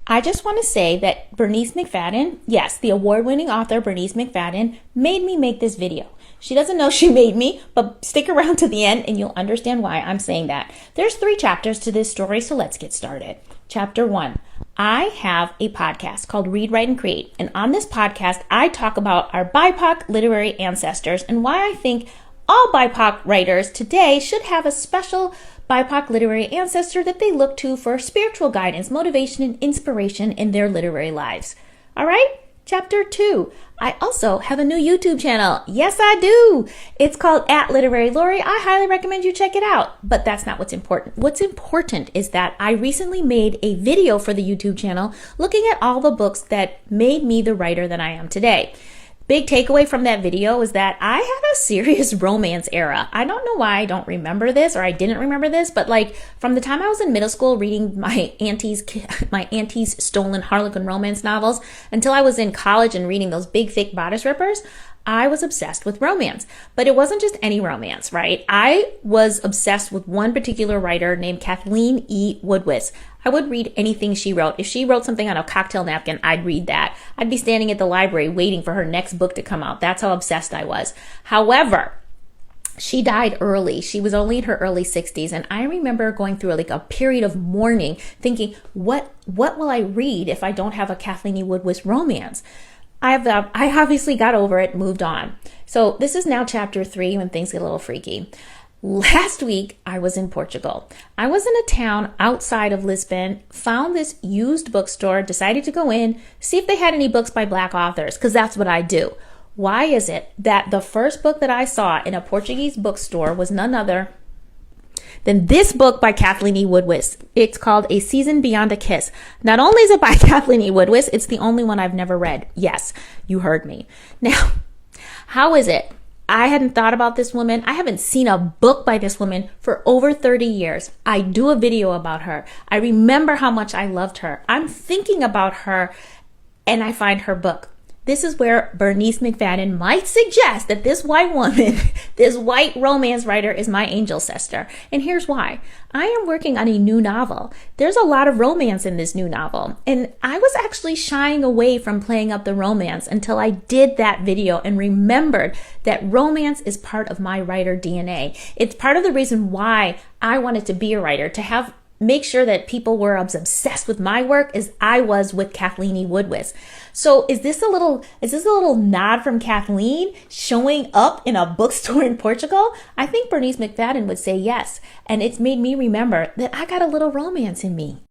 I just want to say that Bernice McFadden, yes, the award-winning author Bernice McFadden, made me make this video. She doesn't know she made me, but stick around to the end and you'll understand why I'm saying that. There's 3 chapters to this story, so let's get started. Chapter 1. I have a podcast called Read, Write, and Create, and on this podcast, I talk about our BIPOC literary ancestors and why I think all BIPOC writers today should have a special BIPOC literary ancestor that they look to for spiritual guidance, motivation, and inspiration in their literary lives. All right? Chapter 2. I also have a new YouTube channel. Yes, I do. It's called @LiteraryLori. I highly recommend you check it out. But that's not what's important. What's important is that I recently made a video for the YouTube channel looking at all the books that made me the writer that I am today. Big takeaway from that video is that I had a serious romance era. I don't know why I don't remember this, or I didn't remember this, but like from the time I was in middle school reading my auntie's stolen Harlequin romance novels until I was in college and reading those big thick bodice rippers, I was obsessed with romance. But it wasn't just any romance, right? I was obsessed with one particular writer named Kathleen E. Woodwiss. I would read anything she wrote. If she wrote something on a cocktail napkin, I'd read that. I'd be standing at the library waiting for her next book to come out. That's how obsessed I was. However, she died early. She was only in her early 60s. And I remember going through like a period of mourning, thinking, what will I read if I don't have a Kathleen E. Woodwiss romance? I obviously got over it, moved on. So this is now chapter 3 when things get a little freaky. Last week, I was in Portugal. I was in a town outside of Lisbon, found this used bookstore, decided to go in, see if they had any books by Black authors, because that's what I do. Why is it that the first book that I saw in a Portuguese bookstore was none other than this book by Kathleen E. Woodwiss? It's called A Season Beyond a Kiss. Not only is it by Kathleen E. Woodwiss, it's the only one I've never read. Yes, you heard me. Now, how is it? I hadn't thought about this woman. I haven't seen a book by this woman for over 30 years. I do a video about her. I remember how much I loved her. I'm thinking about her and I find her book. This is where Bernice McFadden might suggest that this white woman, this white romance writer is my angel sister. And here's why. I am working on a new novel. There's a lot of romance in this new novel. And I was actually shying away from playing up the romance until I did that video and remembered that romance is part of my writer DNA. It's part of the reason why I wanted to be a writer, to make sure that people were as obsessed with my work as I was with Kathleen E. Woodwiss. So is this a little nod from Kathleen showing up in a bookstore in Portugal? I think Bernice McFadden would say yes. And it's made me remember that I got a little romance in me.